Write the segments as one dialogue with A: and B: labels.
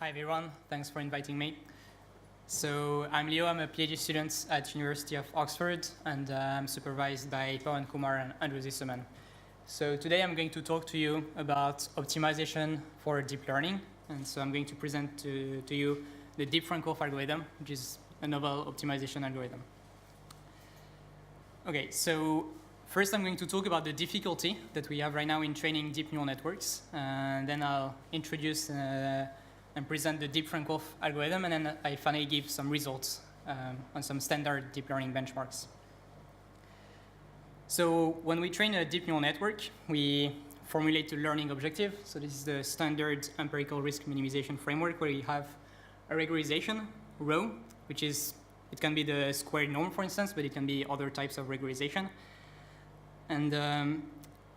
A: Hi everyone, thanks for inviting me. So I'm Leo, I'm a PhD student at University of Oxford, and I'm supervised by Pawan Kumar and Andrew Zisserman. So today I'm going to talk to you about optimization for deep learning. And so I'm going to present to you the Deep Francoff algorithm, which is a novel optimization algorithm. Okay, so first I'm going to talk about the difficulty that we have right now in training deep neural networks. And then I'll introduce and present the Deep Francoff algorithm, and then I finally give some results on some standard deep learning benchmarks. So when we train a deep neural network, we formulate a learning objective. So this is the standard empirical risk minimization framework where you have a regularization rho, which is, it can be the squared norm, for instance, but it can be other types of regularization. And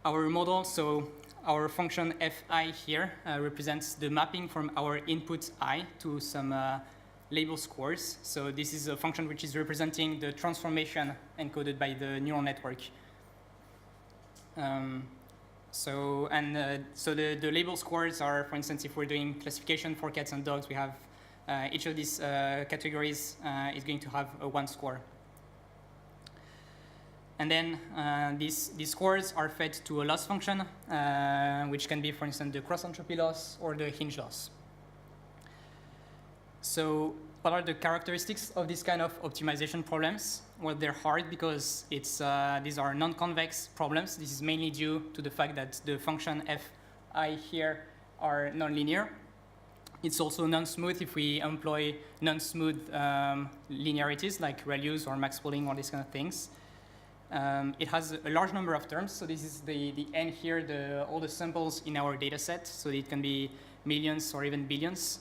A: our model, so our function fi here represents the mapping from our input I to some label scores. So this is a function which is representing the transformation encoded by the neural network. So the label scores are, for instance, if we're doing classification for cats and dogs, we have each of these categories is going to have a 1 score. And then these scores are fed to a loss function, which can be, for instance, the cross-entropy loss or the hinge loss. So what are the characteristics of this kind of optimization problems? Well, they're hard because these are non-convex problems. This is mainly due to the fact that the function fi here are nonlinear. It's also non-smooth if we employ non-smooth linearities like ReLUs or max pooling or these kind of things. It has a large number of terms, so this is the n here, all the samples in our data set, so it can be millions or even billions.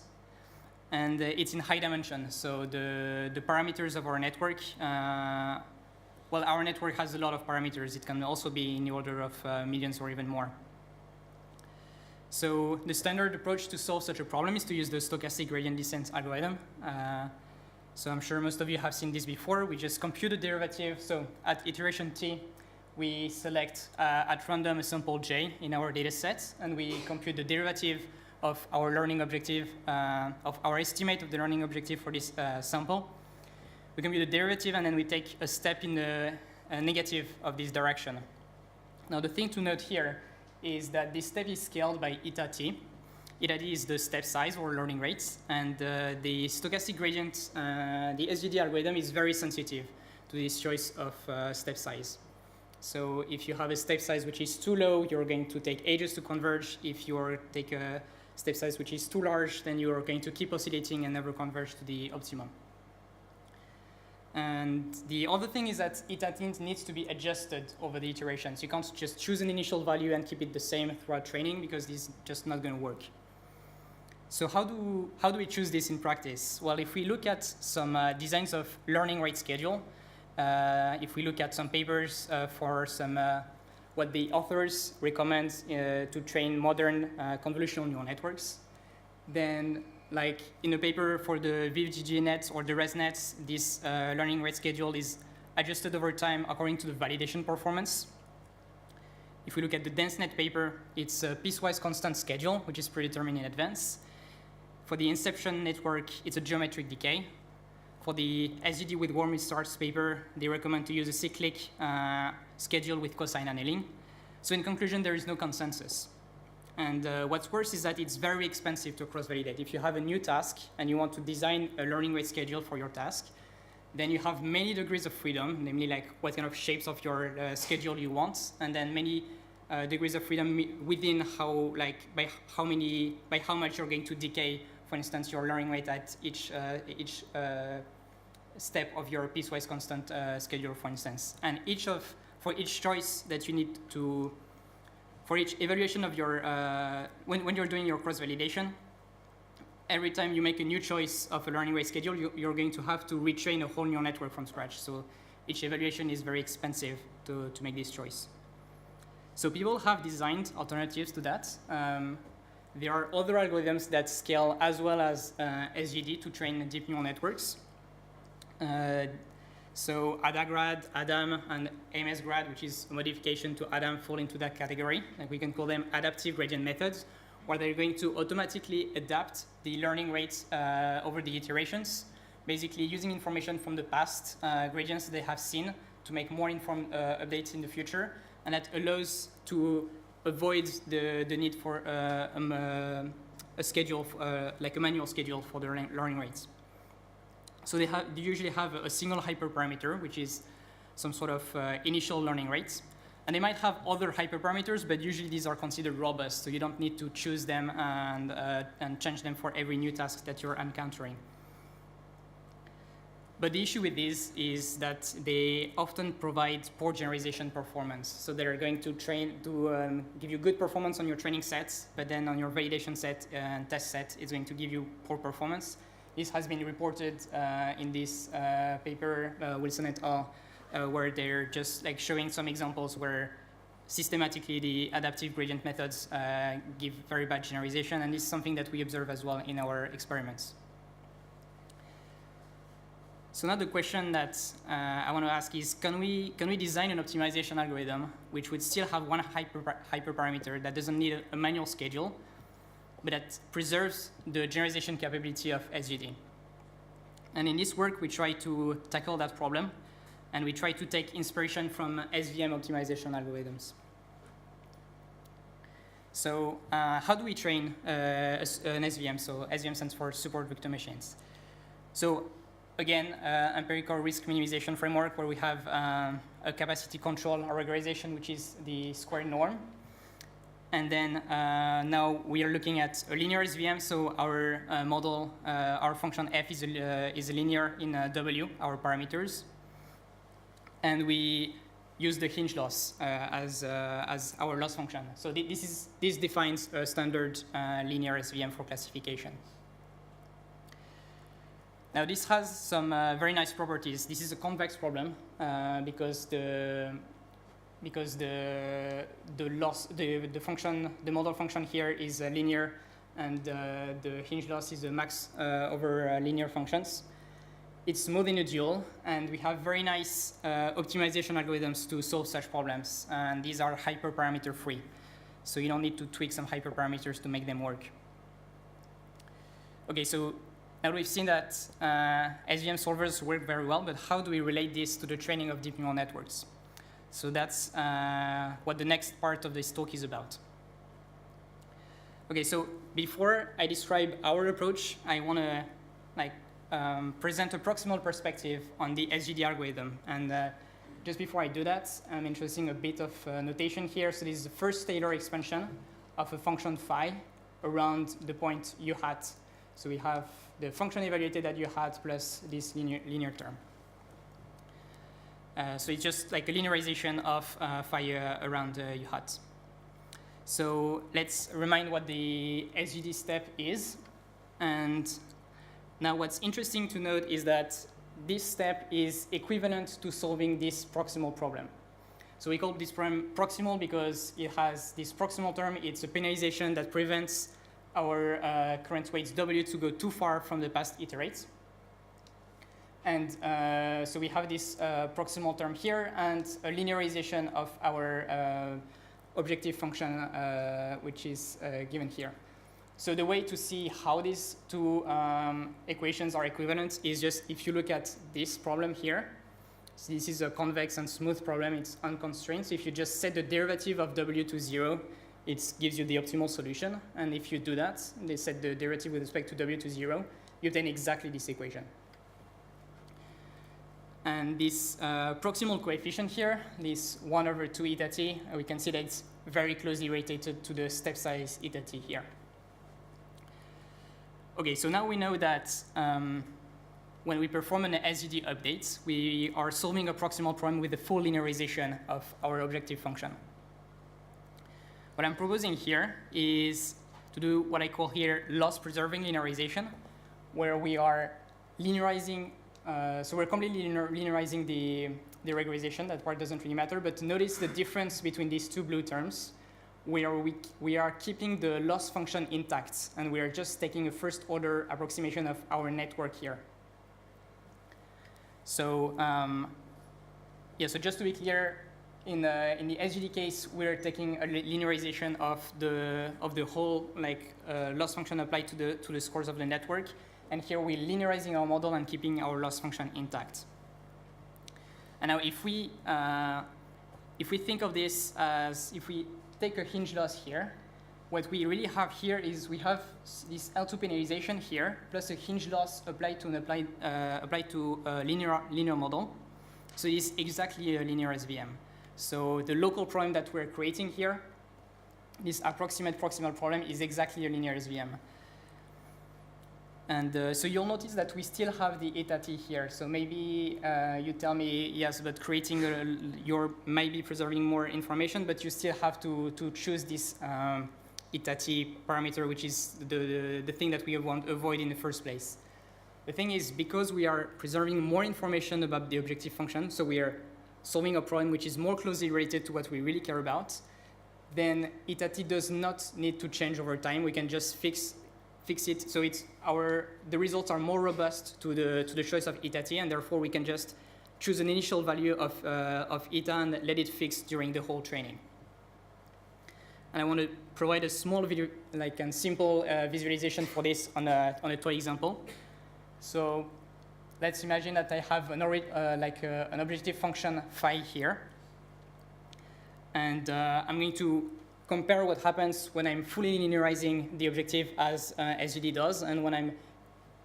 A: And it's in high dimension, so the parameters of our network, well, our network has a lot of parameters. It can also be in the order of millions or even more. So the standard approach to solve such a problem is to use the stochastic gradient descent algorithm. So I'm sure most of you have seen this before. We just compute the derivative. So at iteration t, we select at random a sample j in our data set, and we compute the derivative of our learning objective, of our estimate of the learning objective for this sample. We compute the derivative, and then we take a step in the negative of this direction. Now the thing to note here is that this step is scaled by eta t. Eta t is the step size or learning rates, and the stochastic gradient, the SGD algorithm is very sensitive to this choice of step size. So if you have a step size which is too low, you're going to take ages to converge. If you take a step size which is too large, then you're going to keep oscillating and never converge to the optimum. And the other thing is that eta t needs to be adjusted over the iterations. You can't just choose an initial value and keep it the same throughout training, because this is just not going to work. So how do we choose this in practice? Well, if we look at some designs of learning rate schedule, if we look at some papers for some what the authors recommend to train modern convolutional neural networks, then like in a paper for the VivGG nets or the ResNets, this learning rate schedule is adjusted over time according to the validation performance. If we look at the DenseNet paper, it's a piecewise constant schedule, which is predetermined in advance. For the Inception network, it's a geometric decay. For the SGD with warm starts paper, they recommend to use a cyclic schedule with cosine annealing. So in conclusion, there is no consensus. And what's worse is that it's very expensive to cross-validate. If you have a new task and you want to design a learning rate schedule for your task, then you have many degrees of freedom, namely like what kind of shapes of your schedule you want, and then many degrees of freedom within how, like, by how much you're going to decay, for instance, your learning rate at each step of your piecewise constant schedule, for instance. And for each choice that you need to, for each evaluation of your, when you're doing your cross-validation, every time you make a new choice of a learning rate schedule, you're going to have to retrain a whole neural network from scratch. So each evaluation is very expensive to make this choice. So people have designed alternatives to that. There are other algorithms that scale as well as SGD to train deep neural networks. So ADAGRAD, ADAM, and AMSGRAD, which is a modification to ADAM, fall into that category. Like we can call them adaptive gradient methods, where they're going to automatically adapt the learning rates over the iterations, basically using information from the past, gradients they have seen, to make more informed updates in the future, and that allows to avoid the need for a schedule, like a manual schedule for the learning rates. So they usually have a single hyperparameter, which is some sort of initial learning rates. And they might have other hyperparameters, but usually these are considered robust, so you don't need to choose them and change them for every new task that you're encountering. But the issue with these is that they often provide poor generalization performance. So they're going to give you good performance on your training sets, but then on your validation set and test set, it's going to give you poor performance. This has been reported in this paper, Wilson et al., where they're just like showing some examples where systematically the adaptive gradient methods give very bad generalization, and this is something that we observe as well in our experiments. So now the question that I want to ask is, can we design an optimization algorithm which would still have one hyperparameter that doesn't need a manual schedule, but that preserves the generalization capability of SGD? And in this work, we try to tackle that problem, and we try to take inspiration from SVM optimization algorithms. So how do we train an SVM? So SVM stands for support vector machines. So again, empirical risk minimization framework where we have a capacity control or regularization, which is the square norm. And then now we are looking at a linear SVM. So our model, our function f is a linear in W, our parameters. And we use the hinge loss as our loss function. So this defines a standard linear SVM for classification. Now this has some very nice properties. This is a convex problem because the model function here is linear, and the hinge loss is a max over linear functions. It's smooth in a dual, and we have very nice optimization algorithms to solve such problems. And these are hyperparameter free, so you don't need to tweak some hyperparameters to make them work. Okay, so now we've seen that SVM solvers work very well, but how do we relate this to the training of deep neural networks? So that's what the next part of this talk is about. Okay, so before I describe our approach, I want to present a proximal perspective on the SGD algorithm. And just before I do that, I'm introducing a bit of notation here. So this is the first Taylor expansion of a function phi around the point u hat. So we have the function evaluated at u hat plus this linear term. So it's just like a linearization of phi around u hat. So let's remind what the SGD step is. And now what's interesting to note is that this step is equivalent to solving this proximal problem. So we call this problem proximal because it has this proximal term. It's a penalization that prevents our current weights W to go too far from the past iterates. And so we have this proximal term here and a linearization of our objective function, which is given here. So the way to see how these two equations are equivalent is just if you look at this problem here. So this is a convex and smooth problem. It's unconstrained. So if you just set the derivative of W to 0, it gives you the optimal solution. And if you do that, they set the derivative with respect to W to 0, you obtain exactly this equation. And this proximal coefficient here, this 1 over 2 eta t, we can see that it's very closely related to the step size eta t here. Okay, so now we know that when we perform an SGD update, we are solving a proximal problem with the full linearization of our objective function. What I'm proposing here is to do what I call here loss-preserving linearization, where we are linearizing, so we're completely linearizing the regularization. That part doesn't really matter, but notice the difference between these two blue terms, where we are keeping the loss function intact, and we are just taking a first-order approximation of our network here. So, yeah, so just to be clear, in the SGD case, we're taking a linearization of the whole loss function applied to the scores of the network, and here we're linearizing our model and keeping our loss function intact. And now, if we think of this as if we take a hinge loss here, what we really have here is we have this L2 penalization here plus a hinge loss applied to a linear model. So it's exactly a linear SVM. So the local problem that we're creating here, this approximate proximal problem, is exactly a linear SVM. And so you'll notice that we still have the eta t here. So maybe you tell me, yes, but creating you're maybe preserving more information, but you still have to choose this eta t parameter, which is the thing that we want to avoid in the first place. The thing is, because we are preserving more information about the objective function, so we are solving a problem which is more closely related to what we really care about, then eta t does not need to change over time. We can just fix it, so the results are more robust to the choice of eta t, and therefore we can just choose an initial value of eta and let it fix during the whole training. And I want to provide a small video, like a simple visualization for this on a toy example. So let's imagine that I have an objective function phi here, and I'm going to compare what happens when I'm fully linearizing the objective as SGD does, and when I'm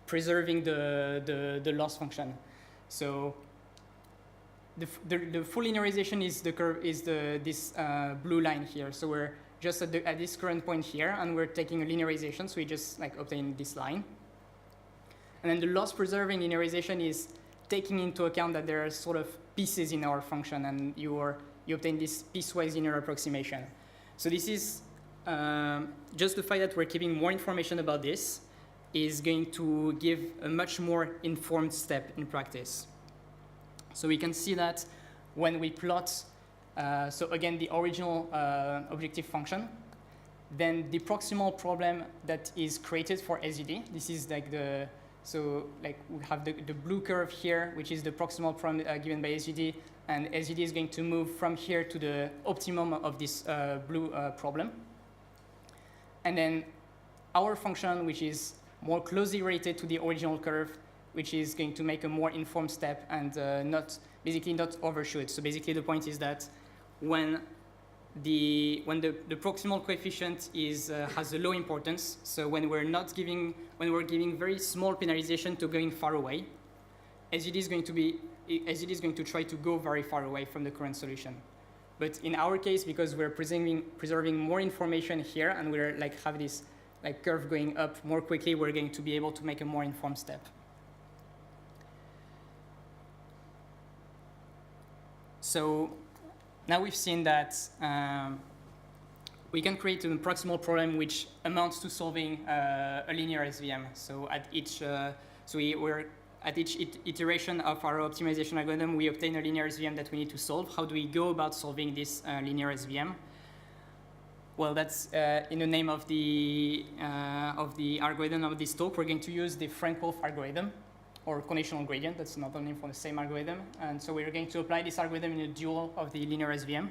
A: preserving the loss function. So the full linearization is the curve this blue line here. So we're just at this current point here, and we're taking a linearization. So we just obtain this line. And then the loss preserving linearization is taking into account that there are sort of pieces in our function, and you obtain this piecewise linear approximation. So this is just the fact that we're keeping more information about this is going to give a much more informed step in practice. So we can see that when we plot, so again, the original objective function, then the proximal problem that is created for SGD, this is we have the blue curve here, which is the proximal problem given by SGD, and SGD is going to move from here to the optimum of this blue problem. And then our function, which is more closely related to the original curve, which is going to make a more informed step and not overshoot. So basically the point is that when the proximal coefficient has a low importance, so when we're giving very small penalization to going far away, SGD is going to try to go very far away from the current solution. But in our case, because we're preserving more information here, and we're have this curve going up more quickly, we're going to be able to make a more informed step. So now we've seen that we can create an proximal problem which amounts to solving a linear SVM. So at each iteration of our optimization algorithm, we obtain a linear SVM that we need to solve. How do we go about solving this linear SVM? Well, that's in the name of the algorithm of this talk. We're going to use the Frank-Wolf algorithm, or conditional gradient. That's another name for the same algorithm. And so we're going to apply this algorithm in a dual of the linear SVM.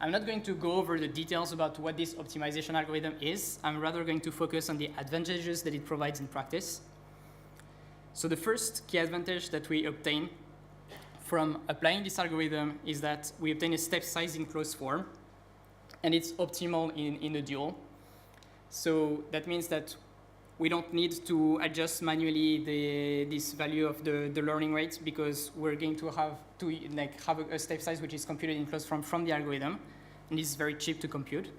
A: I'm not going to go over the details about what this optimization algorithm is. I'm rather going to focus on the advantages that it provides in practice. So the first key advantage that we obtain from applying this algorithm is that we obtain a step size in closed form, and it's optimal in the dual. So that means that we don't need to adjust manually this value of the learning rate, because we're going to have a step size which is computed in closed form from the algorithm, and this is very cheap to compute.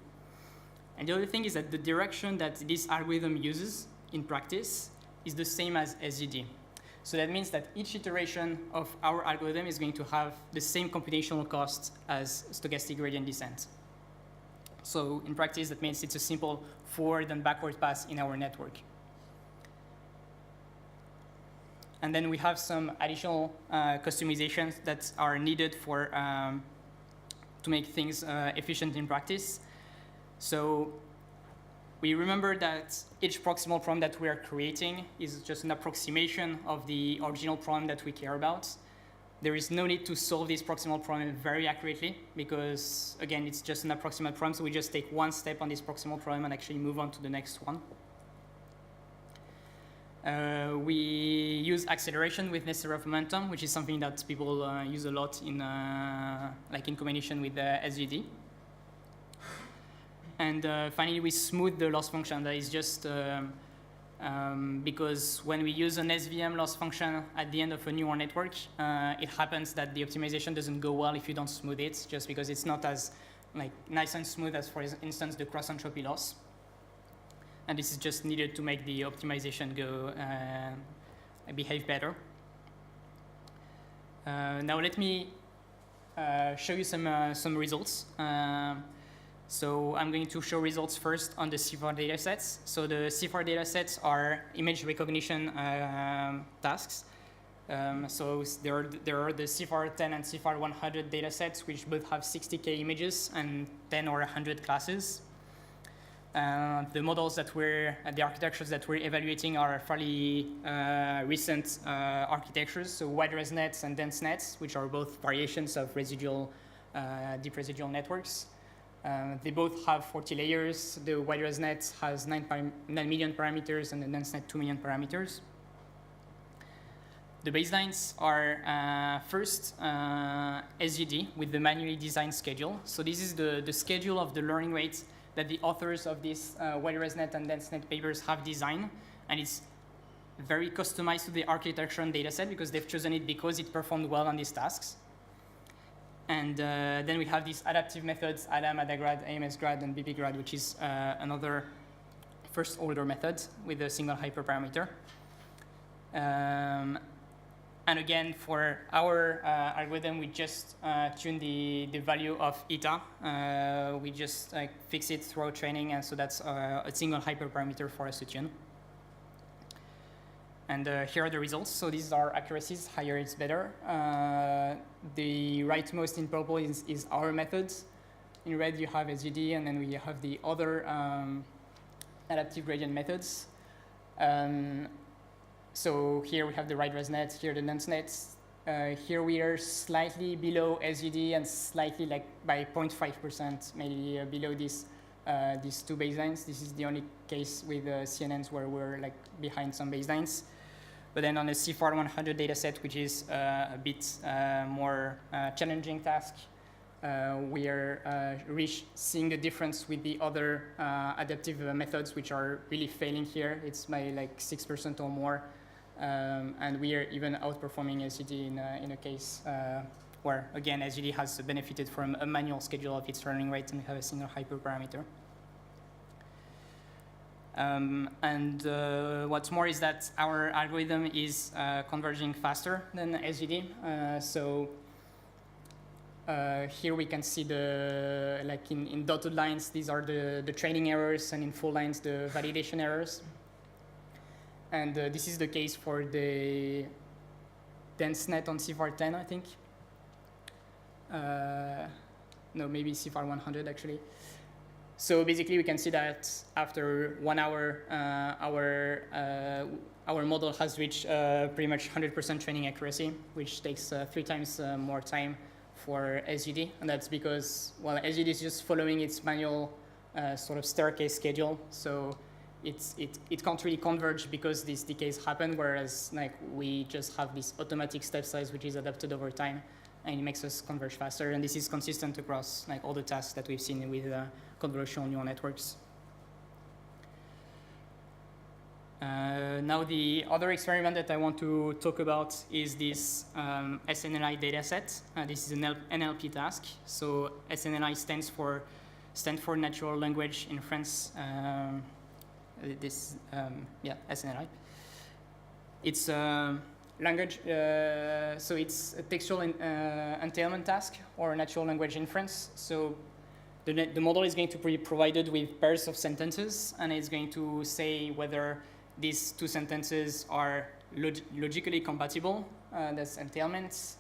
A: And the other thing is that the direction that this algorithm uses in practice is the same as SGD. So that means that each iteration of our algorithm is going to have the same computational cost as stochastic gradient descent. So in practice, that means it's a simple forward and backward pass in our network. And then we have some additional customizations that are needed to make things efficient in practice. So we remember that each proximal problem that we are creating is just an approximation of the original problem that we care about. There is no need to solve this proximal problem very accurately because, again, it's just an approximate problem, so we just take one step on this proximal problem and actually move on to the next one. We use acceleration with necessary momentum, which is something that people use a lot in, in combination with SVD. And finally, we smooth the loss function. That is just because when we use an SVM loss function at the end of a neural network, it happens that the optimization doesn't go well if you don't smooth it, just because it's not as nice and smooth as, for instance, the cross entropy loss. And this is just needed to make the optimization go behave better. Now let me show you some results. So I'm going to show results first on the CIFAR datasets. So the CIFAR datasets are image recognition tasks. So there are the CIFAR 10 and CIFAR 100 datasets, which both have 60K images and 10 or 100 classes. The models that the architectures that we're evaluating are fairly recent architectures. So wide res nets and dense nets, which are both variations of deep residual networks. They both have 40 layers. The wide res net has 9 million parameters and the dense net 2 million parameters. The baselines are first SGD with the manually designed schedule. So this is the schedule of the learning rate that the authors of these wide res net and dense net papers have designed. And it's very customized to the architecture and dataset because they've chosen it because it performed well on these tasks. And then we have these adaptive methods, ADAM, ADAGRAD, AMSGRAD, and BBGRAD, which is another first order method with a single hyperparameter. And again, for our algorithm, we just tune the value of eta. We just fix it throughout training, and so that's a single hyperparameter for us to tune. And here are the results. So these are accuracies. Higher is better. The rightmost in purple is our methods. In red, you have SGD, and then we have the other adaptive gradient methods. So here we have the right res net, here the dense nets. Here we are slightly below SGD and slightly by 0.5%, maybe below these two baselines. This is the only case with CNNs where we're behind some baselines. But then on a CIFAR 100 dataset, which is a bit more challenging task, we are seeing the difference with the other adaptive methods, which are really failing here. It's by 6% or more. And we are even outperforming SGD in a case where, again, SGD has benefited from a manual schedule of its learning rate and we have a single hyperparameter. What's more is that our algorithm is converging faster than SGD. Here we can see in dotted lines, these are the training errors, and in full lines, the validation errors. And this is the case for the dense net on CIFAR 10, I think. No, maybe CIFAR 100, actually. So basically, we can see that after 1 hour, our model has reached pretty much 100% training accuracy, which takes 3 times more time for SGD. And that's because, well, SGD is just following its manual sort of staircase schedule. So it can't really converge because these decays happen, whereas we just have this automatic step size which is adapted over time, and it makes us converge faster. And this is consistent across all the tasks that we've seen with convolutional neural networks. Now the other experiment that I want to talk about is this SNLI dataset. This is an NLP task. So SNLI stands for Natural Language Inference. SNLI. It's language, so it's a textual entailment task or natural language inference. So the model is going to be provided with pairs of sentences, and it's going to say whether these two sentences are logically compatible, that's entailments,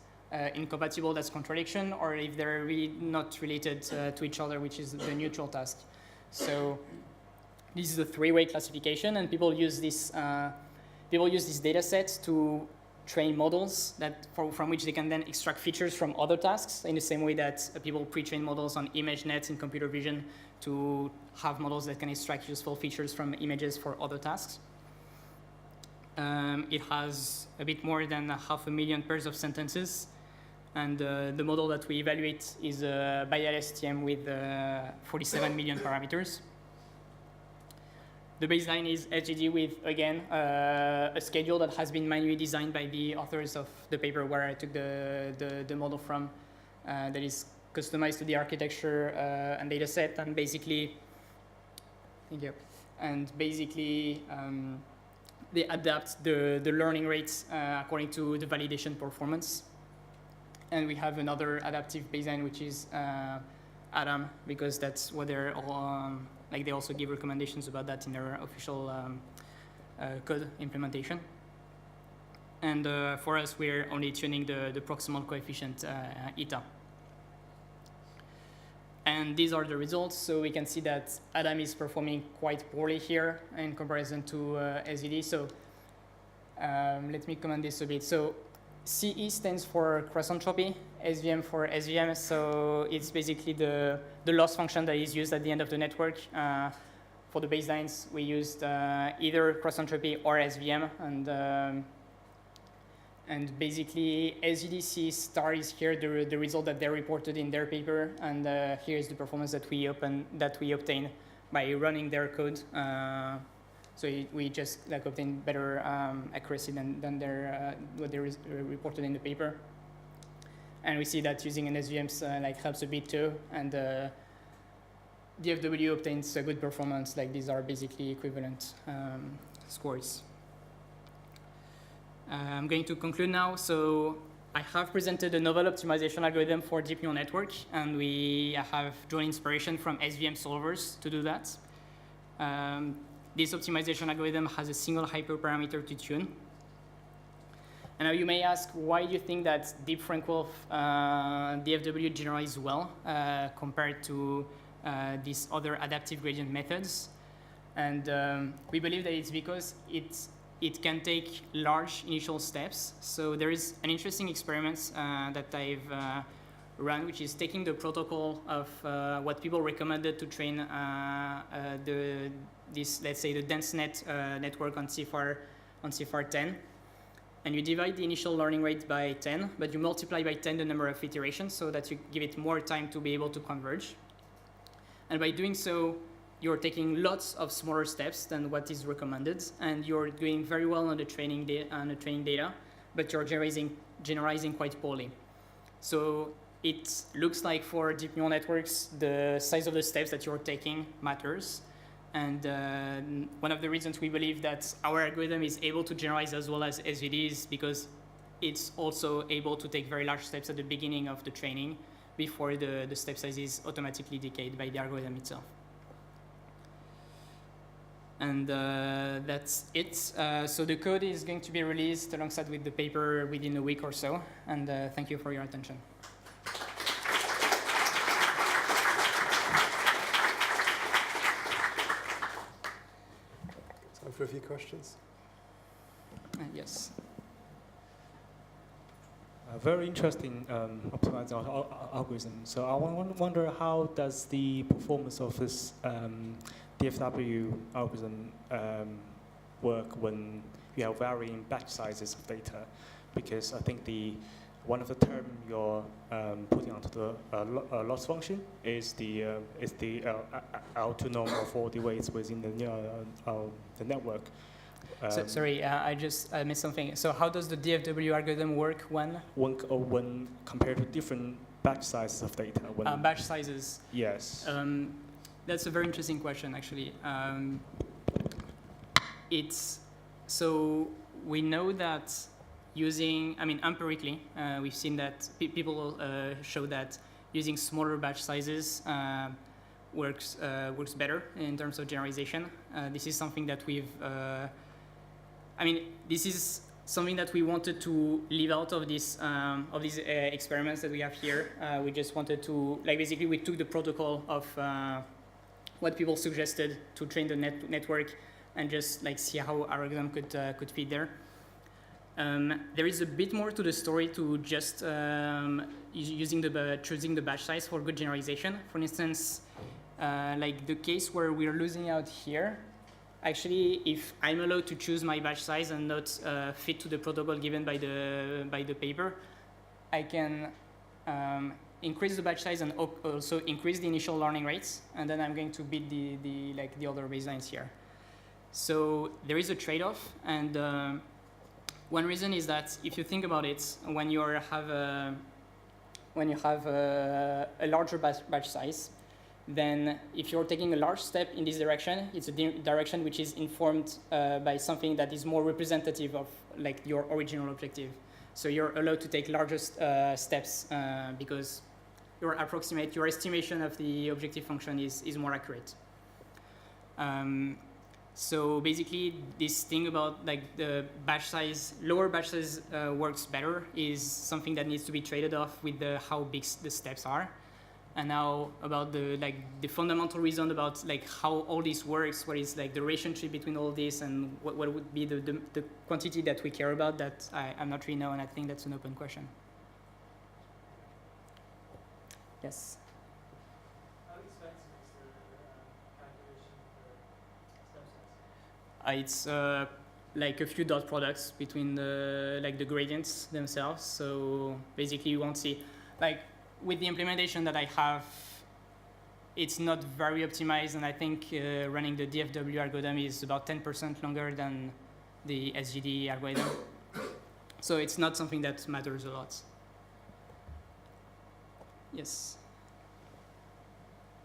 A: incompatible, that's contradiction, or if they're really not related to each other, which is the neutral task. So this is a 3-way classification, and people use this data set to train models from which they can then extract features from other tasks in the same way that people pre-train models on ImageNet in computer vision to have models that can extract useful features from images for other tasks. It has a bit more than 500,000 pairs of sentences, and the model that we evaluate is a bias tiem with 47 million parameters. The baseline is SGD with, again, a schedule that has been manually designed by the authors of the paper where I took the model from, that is customized to the architecture and data set, and basically, thank you, and basically they adapt the learning rates according to the validation performance. And we have another adaptive baseline, which is Adam, because that's what they're all, like they also give recommendations about that in their official code implementation. And for us, we're only tuning the proximal coefficient eta. And these are the results. So we can see that Adam is performing quite poorly here in comparison to SVD. So let me comment this a bit. So CE stands for cross entropy, SVM for SVM. So it's basically the loss function that is used at the end of the network. For the baselines, we used either cross entropy or SVM. And basically, SVDC star is here, the result that they reported in their paper, and here's the performance that we obtain by running their code. So we just obtain better accuracy than what they reported in the paper. And we see that using an SVM helps a bit too, and DFW obtains a good performance. These are basically equivalent scores. I'm going to conclude now. So I have presented a novel optimization algorithm for deep neural network, and we have drawn inspiration from SVM solvers to do that. This optimization algorithm has a single hyperparameter to tune. And now you may ask, why do you think that deep Frank-Wolf DFW generalizes well compared to these other adaptive gradient methods? And we believe that it's because it can take large initial steps. So there is an interesting experiment that I've run, which is taking the protocol of what people recommended to train let's say the DenseNet network on CFAR 10. And you divide the initial learning rate by 10, but you multiply by 10 the number of iterations so that you give it more time to be able to converge. And by doing so, you're taking lots of smaller steps than what is recommended, and you're doing very well on the training data, but you're generalizing quite poorly. So it looks like for deep neural networks, the size of the steps that you're taking matters. And one of the reasons we believe that our algorithm is able to generalize as well as SVD is because it's also able to take very large steps at the beginning of the training before the step size is automatically decayed by the algorithm itself. And that's it. So the code is going to be released alongside with the paper within a week or so. And thank you for your attention.
B: Time for a few questions.
A: Yes.
C: Very interesting optimized algorithm. So I wonder, how does the performance of this DFW algorithm work when you have varying batch sizes of data? Because I think one of the terms you're putting onto the loss function is the autonom of all the weights within the network.
A: Sorry, I just missed something. So how does the DFW algorithm work when?
C: When compared to different batch sizes of data.
A: Batch sizes.
C: Yes.
A: That's a very interesting question, actually. So we know that empirically, we've seen that people show that using smaller batch sizes works better in terms of generalization. This is something that this is something that we wanted to leave out of these experiments that we have here. We just wanted to, basically we took the protocol of what people suggested to train the network and just see how our algorithm could fit there. There is a bit more to the story to just choosing the batch size for good generalization. For instance, like the case where we're losing out here, actually, if I'm allowed to choose my batch size and not fit to the protocol given by the paper, I can increase the batch size and also increase the initial learning rates, and then I'm going to beat the other baselines here. So there is a trade-off, and one reason is that if you think about it, when you have a larger batch size, then if you're taking a large step in this direction, it's a direction which is informed by something that is more representative of like your original objective. So you're allowed to take larger steps because your estimation of the objective function is more accurate. So basically, this thing about like the batch size, lower batch size works better is something that needs to be traded off with how big the steps are. And now about the fundamental reason about like how all this works, what is like the relationship between all this, and what would be the quantity that we care about, that I'm not really know, and I think that's an open question. Yes.
B: How expensive is the calculation of the step size?
A: It's like a few dot products between the gradients themselves. So basically, you won't see like with the implementation that I have, it's not very optimized, and I think running the DFW algorithm is about 10% longer than the SGD algorithm. So it's not something that matters a lot. Yes.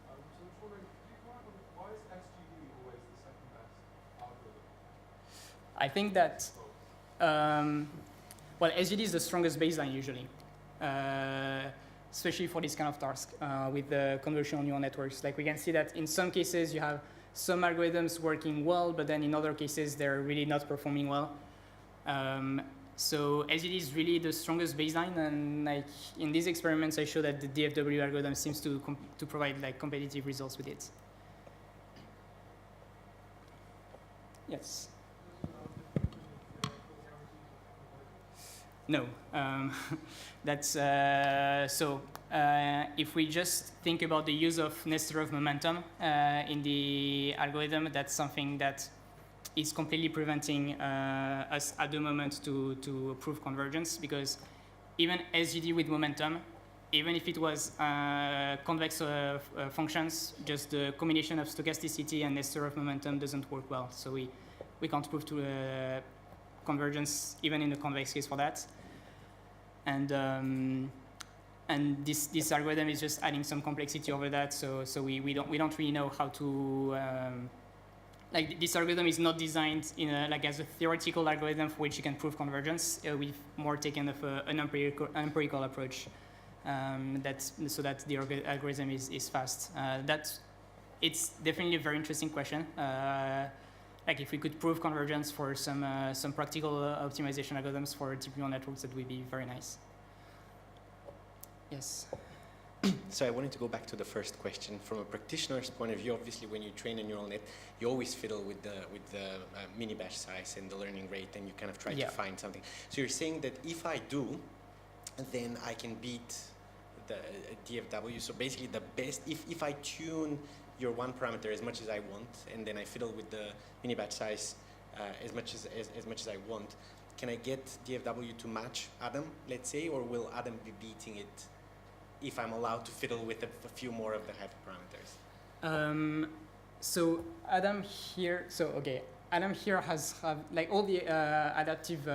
D: So I was wondering, could you comment on why is SGD always the second best algorithm?
A: I think that, well, SGD is the strongest baseline usually, especially for this kind of task with the convolutional neural networks. Like we can see that in some cases you have some algorithms working well, but then in other cases they're really not performing well. So SGD is really the strongest baseline, and like in these experiments I show that the DFW algorithm seems to provide like competitive results with it. Yes. No, that's so. If we just think about the use of Nesterov momentum in the algorithm, that's something that is completely preventing us at the moment to prove convergence, because even SGD with momentum, even if it was convex functions, just the combination of stochasticity and Nesterov momentum doesn't work well. So we can't prove to convergence even in the convex case for that. And this algorithm is just adding some complexity over that. So we don't really know how to like this algorithm is not designed in like as a theoretical algorithm for which you can prove convergence. We've more taken of an empirical approach so that the algorithm is fast. It's definitely a very interesting question. Like if we could prove convergence for some practical optimization algorithms for deep neural networks, that would be very nice. Yes.
E: So I wanted to go back to the first question. From a practitioner's point of view, obviously when you train a neural net, you always fiddle with the mini batch size and the learning rate, and you kind of try to find something. So you're saying that if I do, then I can beat the DFW. So basically the best, if I tune your one parameter as much as I want, and then I fiddle with the mini batch size as much as I want, can I get DFW to match Adam, let's say, or will Adam be beating it if I'm allowed to fiddle with a few more of the hyperparameters?
A: So Adam here, Adam here has like all the adaptive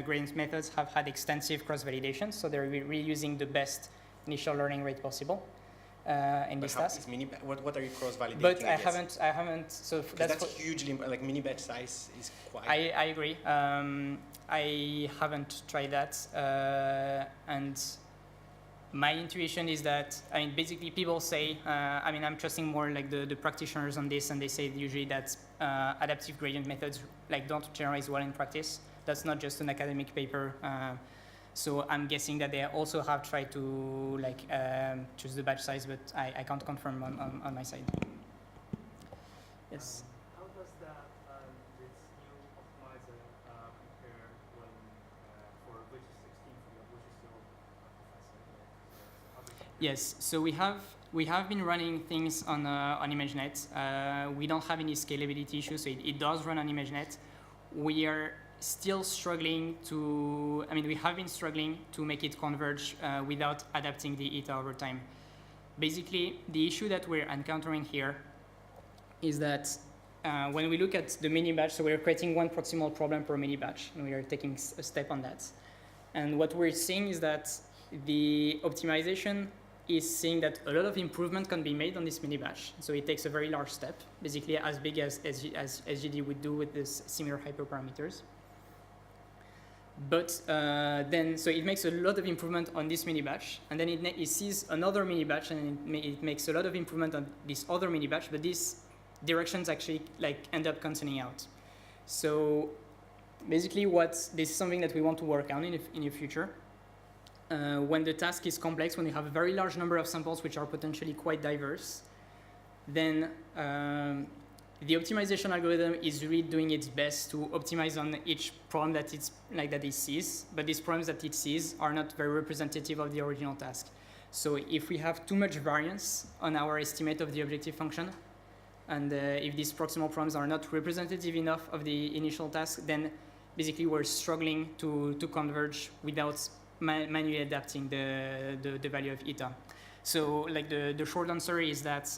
A: gradient methods have had extensive cross-validation, so they're reusing the best initial learning rate possible in this task.
E: What are you cross-validating?
A: But I haven't. So
E: that's hugely like mini batch size is quite.
A: I agree. I haven't tried that, and my intuition is that, I mean, basically people say, I mean, I'm trusting more like the practitioners on this, and they say usually that adaptive gradient methods like don't generalize well in practice. That's not just an academic paper. So I'm guessing that they also have tried to like choose the batch size, but I can't confirm on my side. Yes.
B: How does that this new optimizer compare when
A: Yes, so we have been running things on ImageNet. We don't have any scalability issues, so it does run on ImageNet. We are still struggling to, we have been struggling to make it converge without adapting the eta over time. Basically, the issue that we're encountering here is that when we look at the mini-batch, so we're creating one proximal problem per mini-batch, and we are taking a step on that. And what we're seeing is that the optimization is seeing that a lot of improvement can be made on this mini-batch. So it takes a very large step, basically as big as SGD would do with this similar hyperparameters. But so it makes a lot of improvement on this mini-batch, and then it sees another mini-batch, and it makes a lot of improvement on this other mini-batch, but these directions actually end up cancelling out. So basically this is something that we want to work on in the future. When the task is complex, when you have a very large number of samples which are potentially quite diverse, then the optimization algorithm is really doing its best to optimize on each problem that it sees, but these problems that it sees are not very representative of the original task. So if we have too much variance on our estimate of the objective function, and if these proximal problems are not representative enough of the initial task, then basically we're struggling to converge without manually adapting the value of eta. So the short answer is that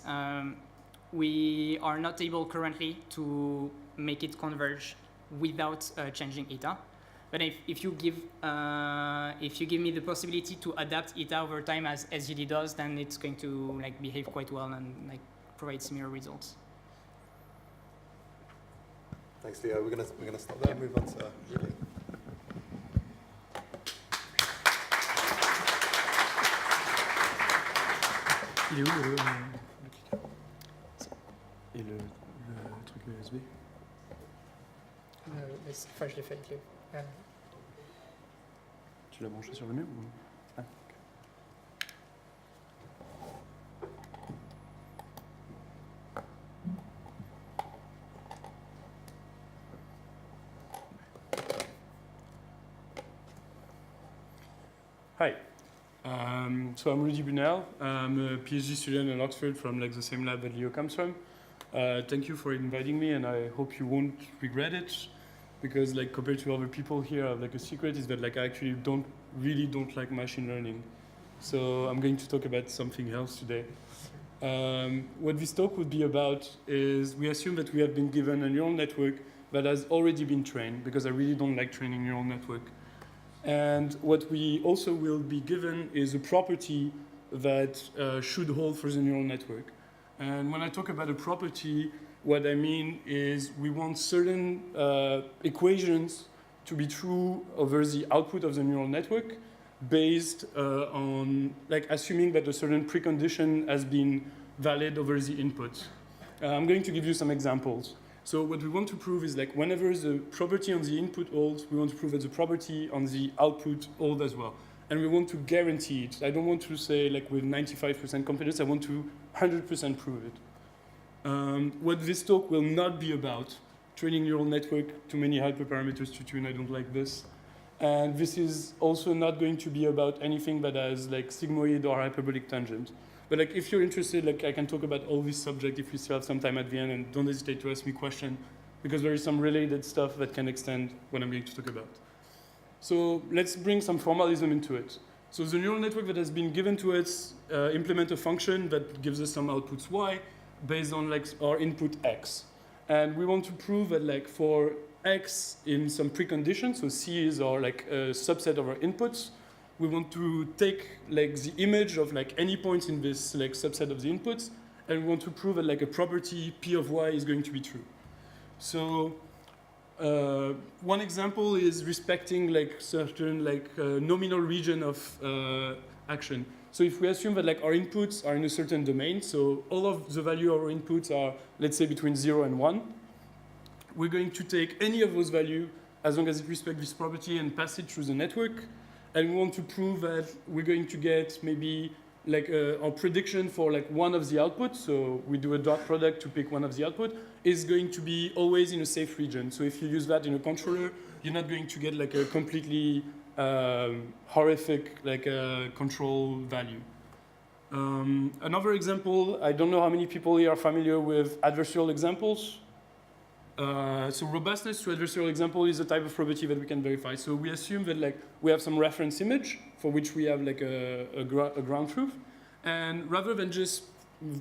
A: we are not able currently to make it converge without changing eta. But if you give me the possibility to adapt eta over time as SGD does, then it's going to behave quite well and provide similar results.
F: Thanks, Leo. We're gonna stop there and move on to Yuli.
G: Il est où le et le truc USB?
A: Enfin, je l'ai fait avec Léo.
G: Tu l'as branché sur le mur ou... Ah, Hi. So I'm Rudy Bunel. I'm a PhD student in Oxford from the same lab that Leo comes from. Thank you for inviting me, and I hope you won't regret it, because compared to other people here, I have a secret is that I actually really don't like machine learning. So I'm going to talk about something else today. What this talk would be about is we assume that we have been given a neural network that has already been trained, because I really don't like training neural network. And what we also will be given is a property that should hold for the neural network. And when I talk about a property, what I mean is we want certain equations to be true over the output of the neural network based on assuming that a certain precondition has been valid over the input. I'm going to give you some examples. So what we want to prove is whenever the property on the input holds, we want to prove that the property on the output holds as well. And we want to guarantee it. I don't want to say with 95% confidence, I want to 100% prove it. What this talk will not be about, training neural network, too many hyperparameters to tune, I don't like this. And this is also not going to be about anything that has sigmoid or hyperbolic tangent. But if you're interested, I can talk about all this subject if you still have some time at the end, and don't hesitate to ask me questions, because there is some related stuff that can extend what I'm going to talk about. So let's bring some formalism into it. So the neural network that has been given to us implement a function that gives us some outputs y based on our input x. And we want to prove that for x in some preconditions, so c is our a subset of our inputs, we want to take the image of any points in this subset of the inputs, and we want to prove that a property p of y is going to be true. So one example is respecting certain nominal region of action. So if we assume that our inputs are in a certain domain, so all of the value of our inputs are, let's say, between 0 and 1, we're going to take any of those values as long as it respects this property and pass it through the network. And we want to prove that we're going to get maybe our prediction for one of the outputs, so we do a dot product to pick one of the output, is going to be always in a safe region. So if you use that in a controller, you're not going to get a completely horrific control value. Another example, I don't know how many people here are familiar with adversarial examples. So robustness to adversarial example is a type of property that we can verify. So we assume that like we have some reference image for which we have like a ground truth. And rather than just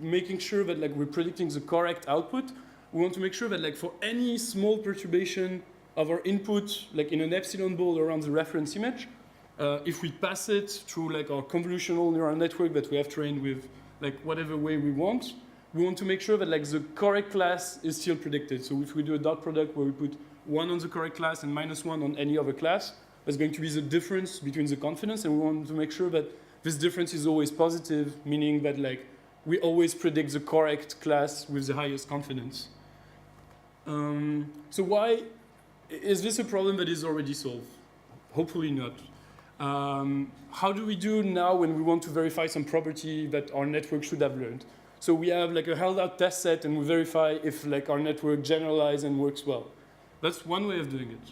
G: making sure that like we're predicting the correct output, we want to make sure that like for any small perturbation of our input, like in an epsilon ball around the reference image, if we pass it through like our convolutional neural network that we have trained with like whatever way we want to make sure that like the correct class is still predicted. So if we do a dot product where we put 1 on the correct class and -1 on any other class, that's going to be the difference between the confidence, and we want to make sure that this difference is always positive, meaning that like we always predict the correct class with the highest confidence. So why is this a problem that is already solved? Hopefully not. How do we do now when we want to verify some property that our network should have learned? So we have like a held out test set and we verify if like our network generalizes and works well. That's one way of doing it.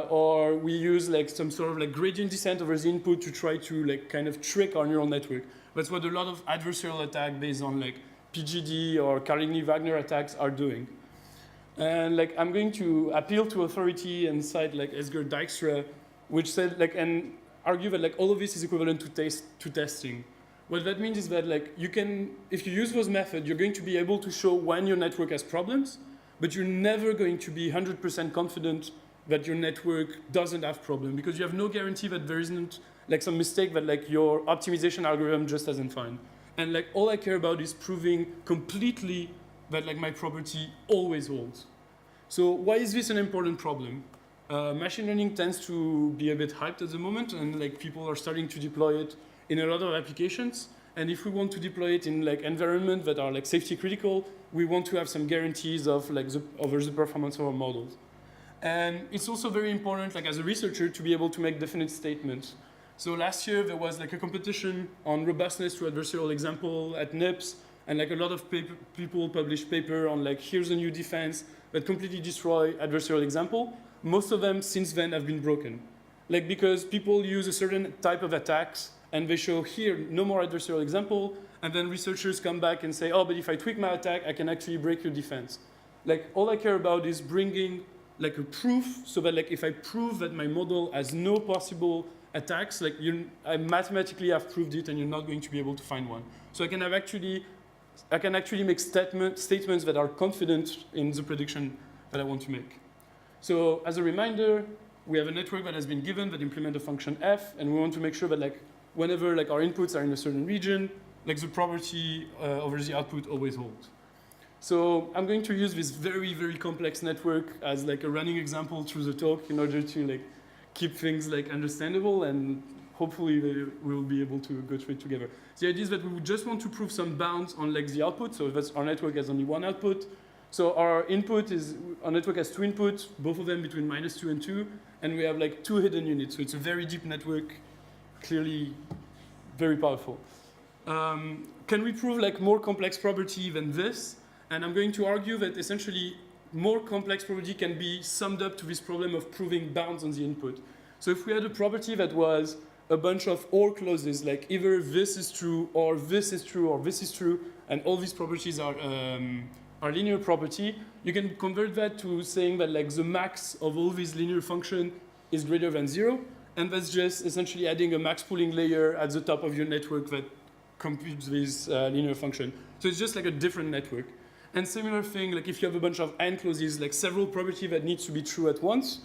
G: Or we use like some sort of like gradient descent over the input to try to like kind of trick our neural network. That's what a lot of adversarial attacks based on like PGD or Carligny-Wagner attacks are doing. And like I'm going to appeal to authority and cite like Esger Dijkstra, which said like and argue that like all of this is equivalent to testing. What that means is that like you can, if you use those methods, you're going to be able to show when your network has problems, but you're never going to be 100% confident that your network doesn't have problem, because you have no guarantee that there isn't like some mistake that like your optimization algorithm just doesn't find. And like all I care about is proving completely that like my property always holds. So why is this an important problem? Machine learning tends to be a bit hyped at the moment, and like people are starting to deploy it in a lot of applications. And if we want to deploy it in like environments that are like safety critical, we want to have some guarantees of like over the performance of our models. And it's also very important, like as a researcher, to be able to make definite statements. So last year there was like a competition on robustness to adversarial example at NIPS, and like a lot of people published paper on like here's a new defense that completely destroy adversarial example. Most of them since then have been broken, like because people use a certain type of attacks and they show here no more adversarial example, and then researchers come back and say, oh, but if I tweak my attack, I can actually break your defense. Like all I care about is bringing like a proof, so that like if I prove that my model has no possible attacks, like I mathematically have proved it, and you're not going to be able to find one. So I can actually make statements that are confident in the prediction that I want to make. So as a reminder, we have a network that has been given that implements the function f, and we want to make sure that like whenever like our inputs are in a certain region, like the property over the output always holds. So I'm going to use this very, very complex network as like a running example through the talk in order to like keep things like understandable, and hopefully we will be able to go through it together. The idea is that we would just want to prove some bounds on like the output. So that's our network has only one output. So our network has two inputs, both of them between -2 and 2, and we have like 2 hidden units. So it's a very deep network, clearly very powerful. Can we prove like more complex property than this? And I'm going to argue that essentially more complex property can be summed up to this problem of proving bounds on the input. So if we had a property that was a bunch of OR clauses, like either this is true, or this is true, or this is true, and all these properties are linear property, you can convert that to saying that like the max of all these linear function is greater than 0, and that's just essentially adding a max pooling layer at the top of your network that computes this linear function. So it's just like a different network. And similar thing, like if you have a bunch of AND clauses, like several properties that need to be true at once,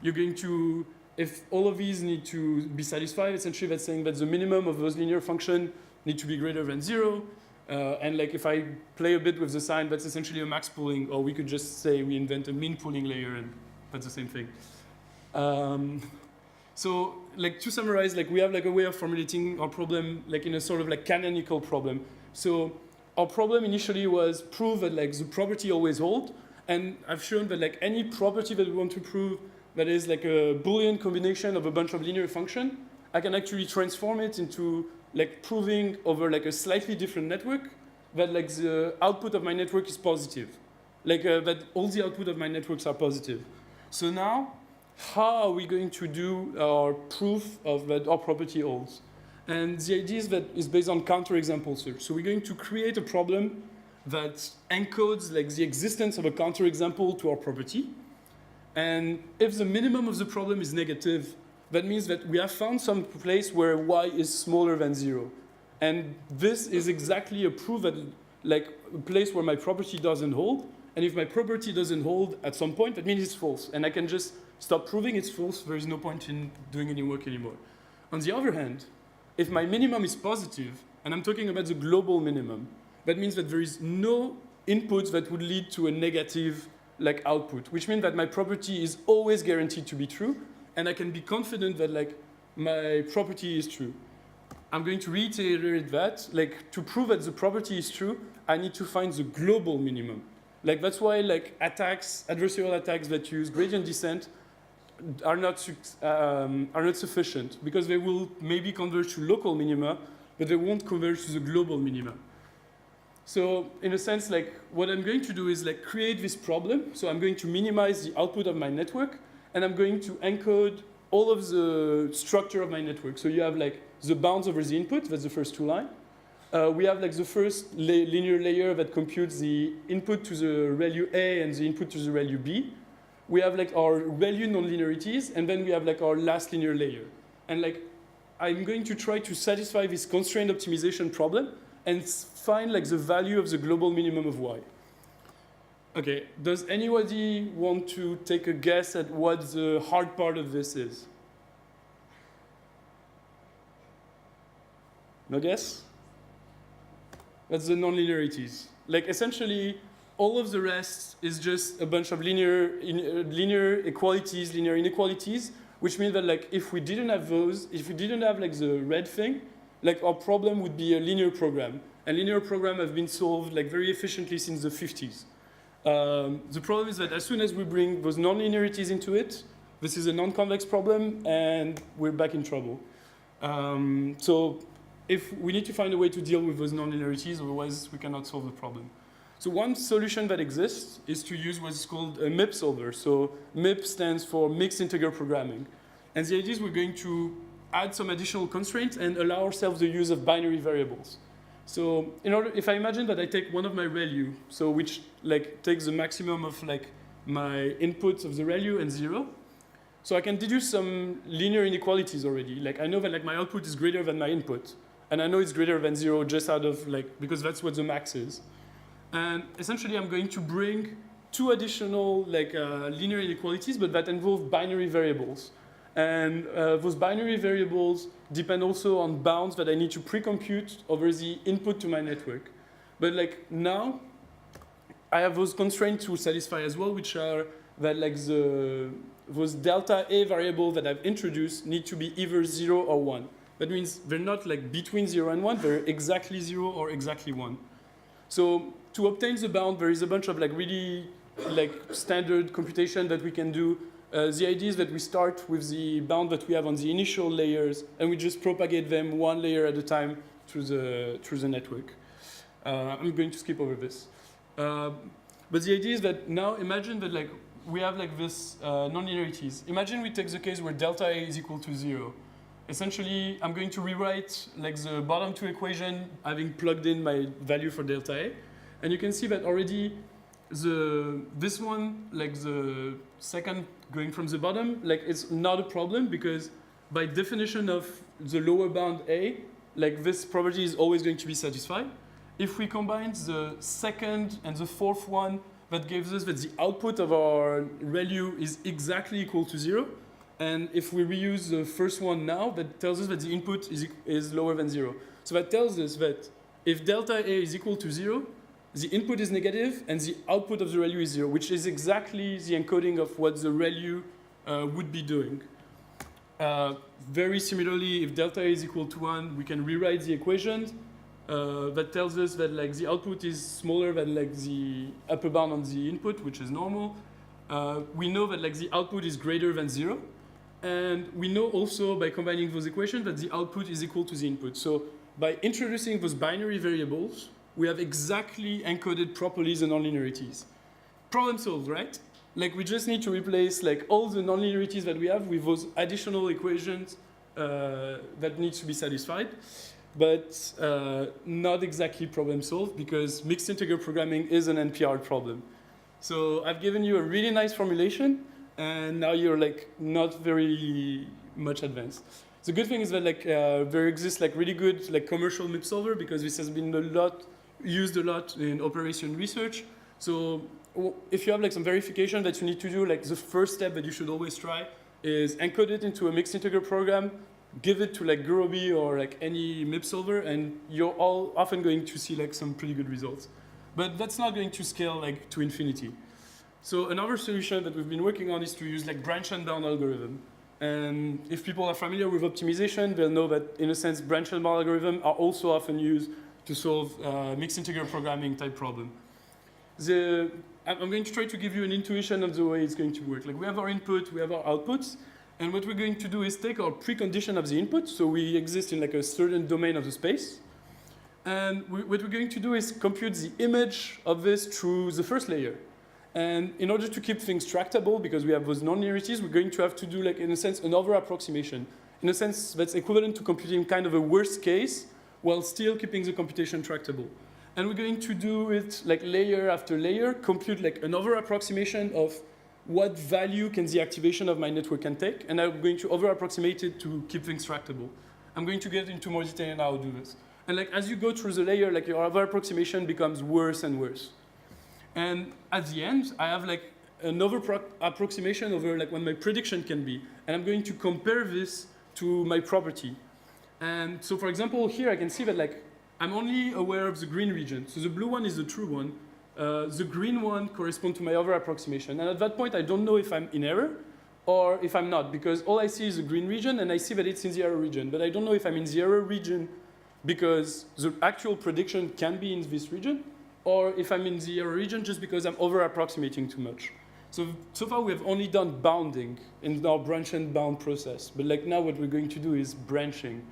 G: you're going to, if all of these need to be satisfied, essentially that's saying that the minimum of those linear functions need to be greater than 0. And like if I play a bit with the sign, that's essentially a max pooling, or we could just say we invent a min pooling layer, and that's the same thing. So like to summarize, like we have like a way of formulating our problem like in a sort of like canonical problem. So our problem initially was prove that like the property always holds, and I've shown that like any property that we want to prove that is like a Boolean combination of a bunch of linear function, I can actually transform it into like proving over like a slightly different network that like the output of my network is positive, like that all the output of my networks are positive. So now, how are we going to do our proof of that our property holds? And the idea is that it's based on counterexample search. So we're going to create a problem that encodes like the existence of a counterexample to our property. And if the minimum of the problem is negative, that means that we have found some place where y is smaller than 0. And this is exactly a proof that, like, a place where my property doesn't hold. And if my property doesn't hold at some point, that means it's false. And I can just stop proving it's false. There is no point in doing any work anymore. On the other hand, if my minimum is positive, and I'm talking about the global minimum, that means that there is no input that would lead to a negative like output, which means that my property is always guaranteed to be true, and I can be confident that like my property is true. I'm going to reiterate that, like, to prove that the property is true, I need to find the global minimum. Like, that's why like attacks, adversarial attacks that use gradient descent are not sufficient, because they will maybe converge to local minima, but they won't converge to the global minima. So in a sense, like, what I'm going to do is like create this problem. So I'm going to minimize the output of my network, and I'm going to encode all of the structure of my network. So you have like the bounds over the input, that's the first two lines. We have like the first linear layer that computes the input to the value A and the input to the value B. We have like our value nonlinearities, and then we have like our last linear layer. And like, I'm going to try to satisfy this constrained optimization problem and find like the value of the global minimum of y. Okay, does anybody want to take a guess at what the hard part of this is? No guess? That's the nonlinearities. Like, essentially, all of the rest is just a bunch of linear equalities, linear inequalities, which means that like if we didn't have those, if we didn't have like the red thing, like our problem would be a linear program. And linear programs have been solved like very efficiently since the 50s. The problem is that as soon as we bring those nonlinearities into it, this is a non-convex problem, and we're back in trouble. So if we need to find a way to deal with those nonlinearities, otherwise we cannot solve the problem. So one solution that exists is to use what's called a MIP solver. So MIP stands for mixed integer programming. And the idea is we're going to add some additional constraints and allow ourselves the use of binary variables. So if I imagine that I take one of my value, so which like takes the maximum of like my inputs of the value and 0, so I can deduce some linear inequalities already. Like I know that like my output is greater than my input, and I know it's greater than 0 just out of like, because that's what the max is. And essentially I'm going to bring two additional like linear inequalities, but that involve binary variables. And those binary variables depend also on bounds that I need to pre-compute over the input to my network. But like now, I have those constraints to satisfy as well, which are that like those delta A variables that I've introduced need to be either 0 or 1. That means they're not like between 0 and 1, they're exactly 0 or exactly 1. So to obtain the bound, there is a bunch of like really like standard computation that we can do. The idea is that we start with the bound that we have on the initial layers, and we just propagate them one layer at a time through the network. I'm going to skip over this. But the idea is that now imagine that like we have like this nonlinearities. Imagine we take the case where delta A is equal to 0. Essentially, I'm going to rewrite like the bottom two equation having plugged in my value for delta A. And you can see that already this one, like the second going from the bottom, like it's not a problem because by definition of the lower bound A, like this property is always going to be satisfied. If we combine the second and the fourth one, that gives us that the output of our value is exactly equal to 0. And if we reuse the first one now, that tells us that the input is lower than 0. So that tells us that if delta A is equal to 0, the input is negative and the output of the value is 0, which is exactly the encoding of what the value would be doing. Very similarly, if delta A is equal to 1, we can rewrite the equation that tells us that like the output is smaller than like the upper bound on the input, which is normal. We know that like the output is greater than 0. And we know also by combining those equations that the output is equal to the input. So by introducing those binary variables, we have exactly encoded properly the nonlinearities. Problem solved, right? Like we just need to replace like all the nonlinearities that we have with those additional equations that needs to be satisfied, but not exactly problem solved because mixed integer programming is an NP-hard problem. So I've given you a really nice formulation, and now you're like not very much advanced. The good thing is that like there exists like really good like commercial MIP solver because this has been used a lot in operation research. So if you have like some verification that you need to do, like the first step that you should always try is encode it into a mixed integer program, give it to like Gurobi or like any MIP solver, and you're all often going to see like some pretty good results. But that's not going to scale like to infinity. So another solution that we've been working on is to use like branch and bound algorithm. And if people are familiar with optimization, they'll know that in a sense branch and bound algorithms are also often used to solve mixed integer programming type problem. I'm going to try to give you an intuition of the way it's going to work. Like we have our input, we have our outputs, and what we're going to do is take our precondition of the input, so we exist in like a certain domain of the space, and what we're going to do is compute the image of this through the first layer. And in order to keep things tractable, because we have those nonlinearities, we're going to have to do like, in a sense, an over-approximation. In a sense, that's equivalent to computing kind of a worst case while still keeping the computation tractable. And we're going to do it like layer after layer, compute like an over-approximation of what value can the activation of my network can take, and I'm going to over-approximate it to keep things tractable. I'm going to get into more detail on how to do this. And like as you go through the layer, like your over-approximation becomes worse and worse. And at the end, I have like an over-approximation over like what my prediction can be, and I'm going to compare this to my property. And so, for example, here I can see that like I'm only aware of the green region. So the blue one is the true one. The green one corresponds to my over-approximation. And at that point, I don't know if I'm in error or if I'm not, because all I see is the green region, and I see that it's in the error region. But I don't know if I'm in the error region because the actual prediction can be in this region, or if I'm in the error region just because I'm over-approximating too much. So far, we have only done bounding in our branch and bound process. But like now what we're going to do is branching.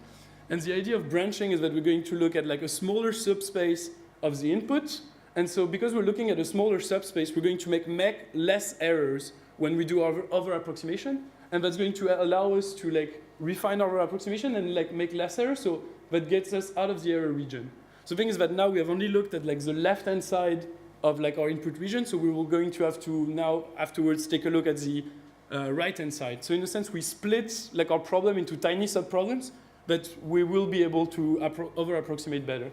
G: And the idea of branching is that we're going to look at like a smaller subspace of the input. And so because we're looking at a smaller subspace, we're going to make less errors when we do our over-approximation. And that's going to allow us to like refine our approximation and like make less errors. So that gets us out of the error region. So the thing is that now we have only looked at like the left-hand side of like our input region. So we will going to have to now afterwards take a look at the right-hand side. So in a sense, we split like our problem into tiny sub-problems, but we will be able to over-approximate better.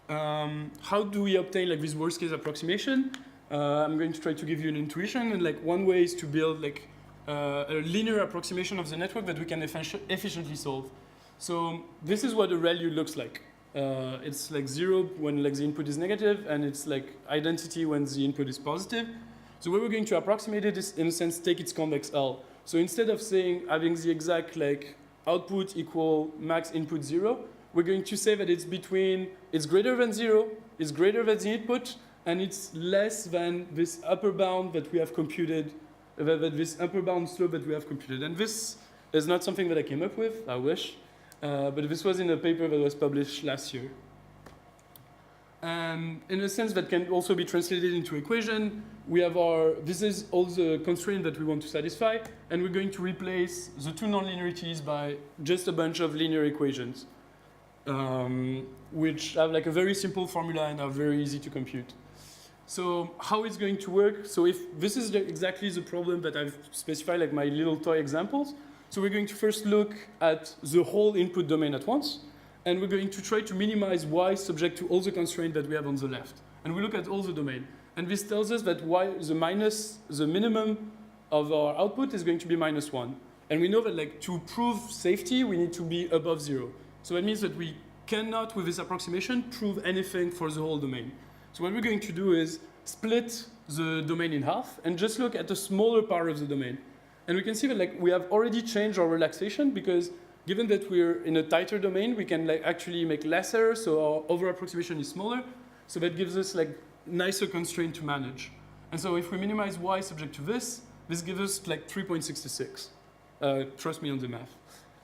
G: How do we obtain like this worst-case approximation? I'm going to try to give you an intuition, and like one way is to build like a linear approximation of the network that we can efficiently solve. So this is what a ReLU looks like. It's like 0 when like the input is negative, and it's like identity when the input is positive. So what we're going to approximate it is, in a sense, take its convex L. So instead of saying having the exact like output equal max input 0, we're going to say that it's greater than 0, it's greater than the input, and it's less than this upper bound that we have computed, this upper bound slope that we have computed. And this is not something that I came up with, I wish, but this was in a paper that was published last year. And in a sense that can also be translated into equation, we have this is all the constraints that we want to satisfy, and we're going to replace the two nonlinearities by just a bunch of linear equations, which have like a very simple formula and are very easy to compute. So how it's going to work, so if this is exactly the problem that I've specified, like my little toy examples, so we're going to first look at the whole input domain at once, and we're going to try to minimize y subject to all the constraints that we have on the left. And we look at all the domain. And this tells us that y, the minimum of our output is going to be -1. And we know that like to prove safety, we need to be above 0. So that means that we cannot, with this approximation, prove anything for the whole domain. So what we're going to do is split the domain in half and just look at the smaller part of the domain. And we can see that like we have already changed our relaxation, because given that we're in a tighter domain, we can like actually make less errors, so our over-approximation is smaller. So that gives us like nicer constraint to manage. And so if we minimize y subject to this gives us like 3.66. Trust me on the math.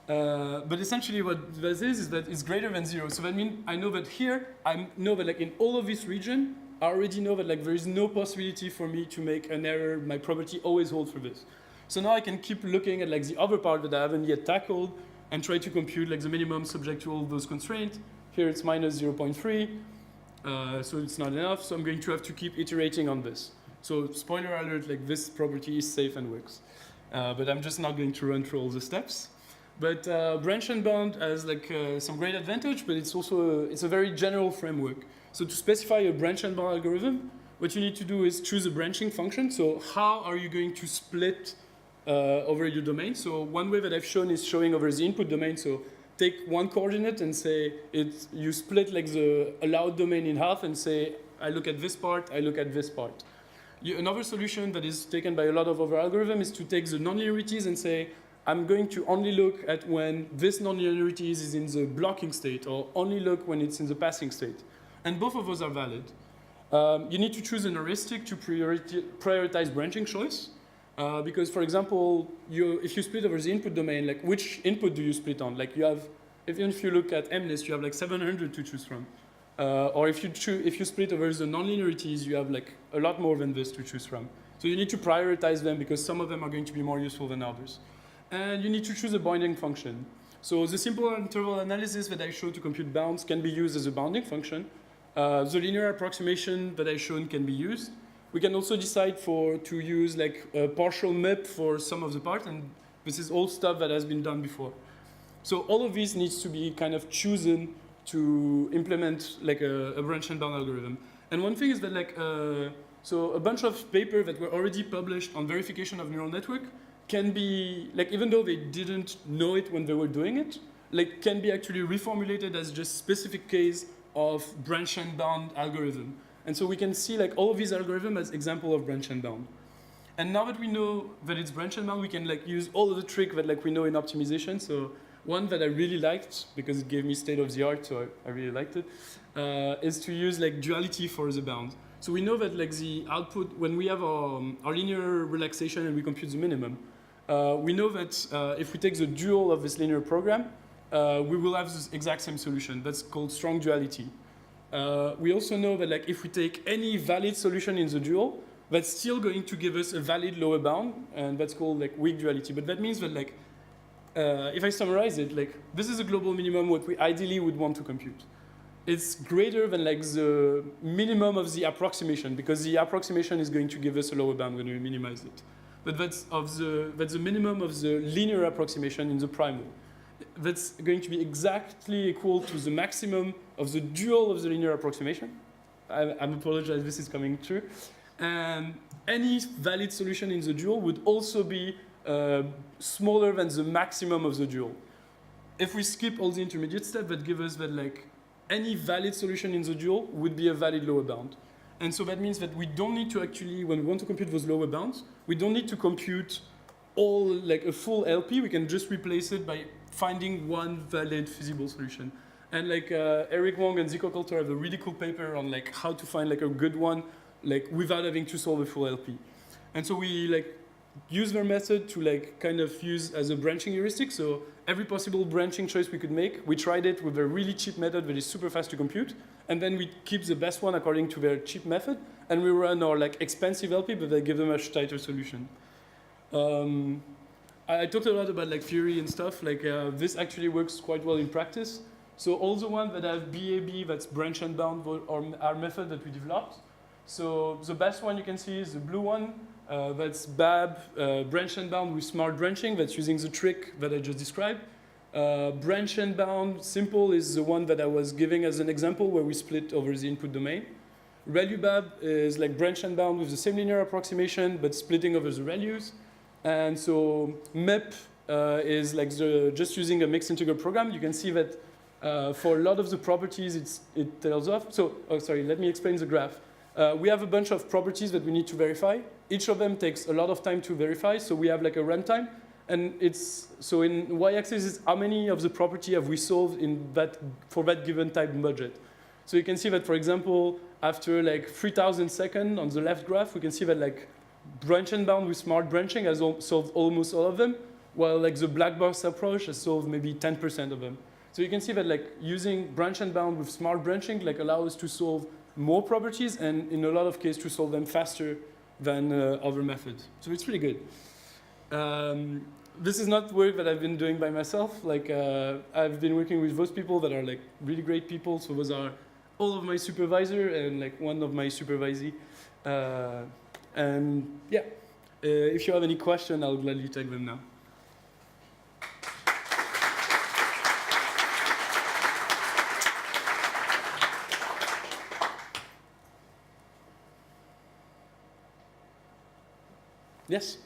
G: But essentially what this is that it's greater than 0. So that means I know that here, I know that like in all of this region, I already know that like there is no possibility for me to make an error. My property always holds for this. So now I can keep looking at like the other part that I haven't yet tackled, and try to compute like the minimum subject to all those constraints. Here it's minus 0.3, so it's not enough. So I'm going to have to keep iterating on this. So spoiler alert, like this property is safe and works. But I'm just not going to run through all the steps. But branch and bound has like some great advantage, but it's also it's a very general framework. So to specify a branch and bound algorithm, what you need to do is choose a branching function. So how are you going to split over your domain? So one way that I've shown is showing over the input domain. So take one coordinate and say you split like the allowed domain in half and say I look at this part, I look at this part. Another solution that is taken by a lot of other algorithms is to take the nonlinearities and say, I'm going to only look at when this nonlinearities is in the blocking state, or only look when it's in the passing state. And both of those are valid. You need to choose an heuristic to prioritize branching choice. Because, for example, if you split over the input domain, like which input do you split on? Like you have, even if you look at MNIST, you have like 700 to choose from. Or if you split over the nonlinearities, you have like a lot more than this to choose from. So you need to prioritize them because some of them are going to be more useful than others. And you need to choose a bounding function. So the simple interval analysis that I showed to compute bounds can be used as a bounding function. The linear approximation that I shown can be used. We can also decide to use like a partial map for some of the part, and this is all stuff that has been done before. So all of this needs to be kind of chosen to implement like a branch and bound algorithm. And one thing is that like, so a bunch of papers that were already published on verification of neural network can be, like even though they didn't know it when they were doing it, like can be actually reformulated as just specific case of branch and bound algorithm. And so we can see like all of these algorithms as example of branch and bound. And now that we know that it's branch and bound, we can like use all of the trick that like we know in optimization. So one that I really liked, because it gave me state of the art, so I really liked it, is to use like duality for the bound. So we know that like the output, when we have our linear relaxation and we compute the minimum, we know that if we take the dual of this linear program, we will have this exact same solution. That's called strong duality. We also know that like if we take any valid solution in the dual, that's still going to give us a valid lower bound, and that's called like weak duality. But that means that like, if I summarize it, like this is a global minimum what we ideally would want to compute. It's greater than like the minimum of the approximation, because the approximation is going to give us a lower bound when we minimize it. But that's the minimum of the linear approximation in the primal. That's going to be exactly equal to the maximum of the dual of the linear approximation. I apologize, this is coming true. And any valid solution in the dual would also be smaller than the maximum of the dual. If we skip all the intermediate steps, that give us that like any valid solution in the dual would be a valid lower bound. And so that means that we don't need to actually, when we want to compute those lower bounds, we don't need to compute all like a full LP. We can just replace it by finding one valid feasible solution. And like Eric Wong and Zico Coulter have a really cool paper on like how to find like a good one, like without having to solve a full LP. And so we like use their method to like kind of use as a branching heuristic. So every possible branching choice we could make, we tried it with a really cheap method that is super fast to compute. And then we keep the best one according to their cheap method. And we run our like expensive LP, but they give them a much tighter solution. I talked a lot about like theory and stuff. Like this actually works quite well in practice. So all the ones that have BAB, that's branch and bound, are our method that we developed. So the best one you can see is the blue one. That's BAB, branch and bound with smart branching. That's using the trick that I just described. Branch and bound simple is the one that I was giving as an example where we split over the input domain. ReluBAB is like branch and bound with the same linear approximation but splitting over the values. And so MEP is like just using a mixed integer program. You can see that for a lot of the properties it tells off. So, let me explain the graph. We have a bunch of properties that we need to verify. Each of them takes a lot of time to verify, so we have like a runtime. And so in y-axis is how many of the property have we solved for that given time budget. So you can see that, for example, after like 3,000 seconds on the left graph, we can see that like branch and bound with smart branching has solved almost all of them, while like the black box approach has solved maybe 10% of them. So you can see that like using branch and bound with smart branching like allows us to solve more properties and in a lot of cases to solve them faster than other methods. So it's pretty good. This is not work that I've been doing by myself. Like I've been working with those people that are like really great people. So those are all of my supervisor and like one of my supervisee. And yeah, if you have any question, I'll gladly take them now. Yes?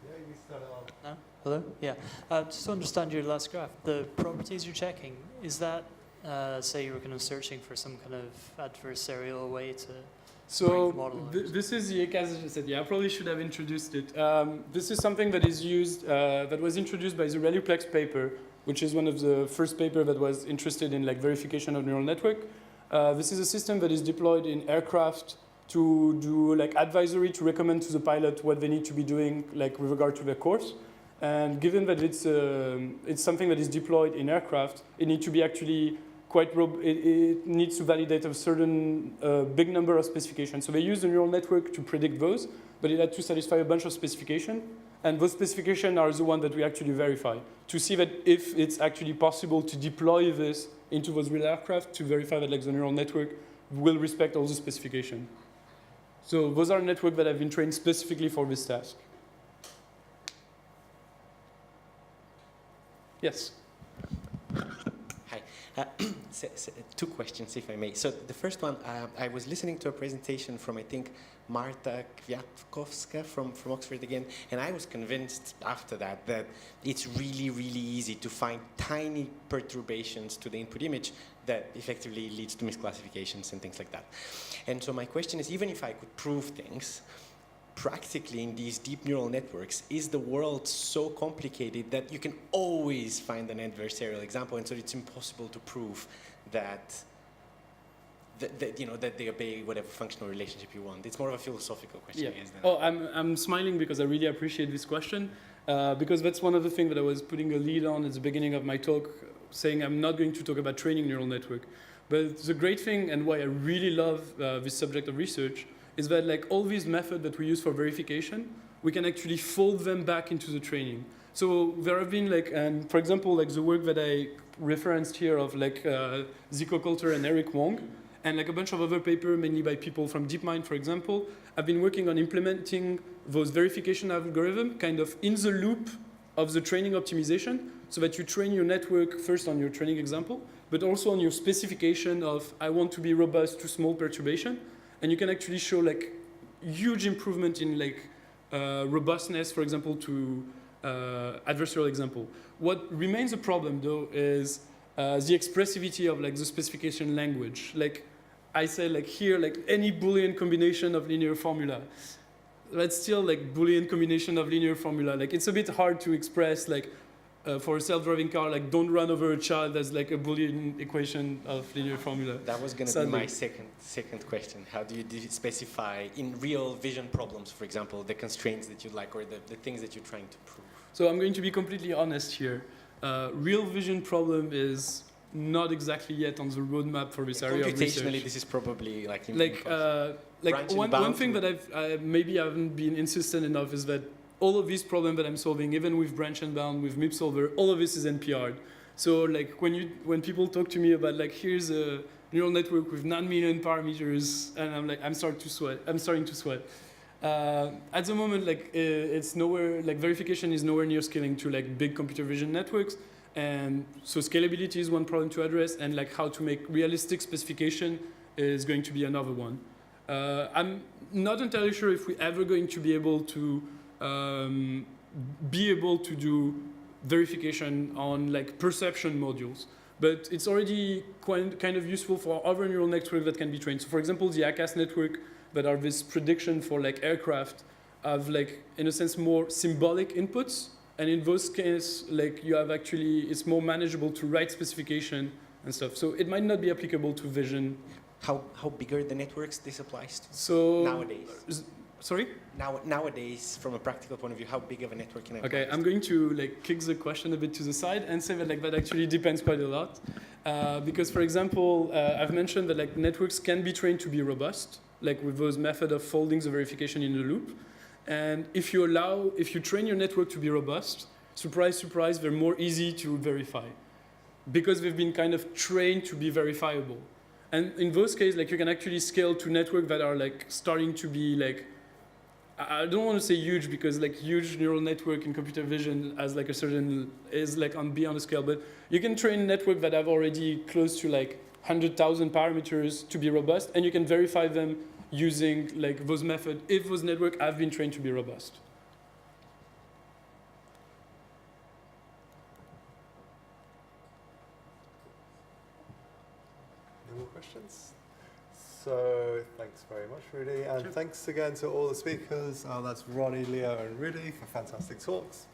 F: Yeah, you start it off.
B: No? Hello? Yeah. Just to understand your last graph, the properties you're checking, is that, say you were kind of searching for some kind of adversarial way to
G: So
B: model
G: this is the ACAS dataset. Yeah, I probably should have introduced it. This is something that is used, that was introduced by the Reluplex paper, which is one of the first paper that was interested in like verification of neural network. This is a system that is deployed in aircraft to do like advisory to recommend to the pilot what they need to be doing like with regard to their course. And given that it's something that is deployed in aircraft, it needs to be actually quite it needs to validate a certain big number of specifications. So they use the neural network to predict those, but it had to satisfy a bunch of specifications. And those specifications are the ones that we actually verify to see that if it's actually possible to deploy this into those real aircraft to verify that like the neural network will respect all the specifications. So those are networks that have been trained specifically for this task. Yes?
E: Hi. Two questions, if I may. So the first one, I was listening to a presentation from, I think, Marta Kwiatkowska from Oxford again, and I was convinced after that that it's really, really easy to find tiny perturbations to the input image that effectively leads to misclassifications and things like that. And so my question is, even if I could prove things, practically in these deep neural networks, is the world so complicated that you can always find an adversarial example, and so it's impossible to prove that that they obey whatever functional relationship you want? It's more of a philosophical question,
G: Yeah.
E: I guess.
G: Oh, I'm smiling because I really appreciate this question, because that's one of the things that I was putting a lead on at the beginning of my talk, saying I'm not going to talk about training neural network. But the great thing, and why I really love this subject of research, is that like all these methods that we use for verification, we can actually fold them back into the training. So there have been like, and for example, like the work that I referenced here of like Zico Coulter and Eric Wong, and like a bunch of other papers, mainly by people from DeepMind, for example, have been working on implementing those verification algorithms kind of in the loop of the training optimization, so that you train your network first on your training example, but also on your specification of I want to be robust to small perturbation. And you can actually show like huge improvement in like robustness, for example, to adversarial example. What remains a problem though is the expressivity of like the specification language. Like I say like here, like any Boolean combination of linear formula. That's still like Boolean combination of linear formula. Like it's a bit hard to express like for a self-driving car, like don't run over a child as like a Boolean equation of linear formula.
E: That was going to be my second question. How do you specify in real vision problems, for example, the constraints that you like or the things that you're trying to prove?
G: So I'm going to be completely honest here. Real vision problem is not exactly yet on the roadmap for this area of research.
E: Computationally, this is probably like
G: one thing that I've maybe haven't been insistent enough is that all of these problems that I'm solving, even with branch and bound, with MIP solver, all of this is NPR'd. So like when people talk to me about like here's a neural network with 9 million parameters, and I'm like I'm starting to sweat. At the moment, like it's nowhere, like verification is nowhere near scaling to like big computer vision networks, and so scalability is one problem to address, and like how to make realistic specification is going to be another one. I'm not entirely sure if we're ever going to be able to do verification on like perception modules, but it's already kind of useful for other neural networks that can be trained. So for example, the ACAS network that are this prediction for like aircraft have like in a sense more symbolic inputs, and in those cases like you have actually it's more manageable to write specification and stuff. So it might not be applicable to vision.
E: How big are the networks this applies to?
G: So
E: nowadays.
G: Sorry?
E: Nowadays, from a practical point of view, how big of a network can I apply?
G: Okay, I'm going to like kick the question a bit to the side and say that like that actually depends quite a lot, because for example, I've mentioned that like networks can be trained to be robust, like with those method of folding the verification in the loop, And if you train your network to be robust, surprise, surprise, they're more easy to verify because they've been kind of trained to be verifiable. And in those cases, like you can actually scale to networks that are like starting to be like, I don't want to say huge because like huge neural network in computer vision as like a certain is like on beyond the scale, but you can train networks that have already close to like 100,000 parameters to be robust, and you can verify them using like those methods if those networks have been trained to be robust.
F: Any more questions? So thanks very much, Rudy, and thanks again to all the speakers. That's Ronnie, Leo, and Rudy for fantastic talks.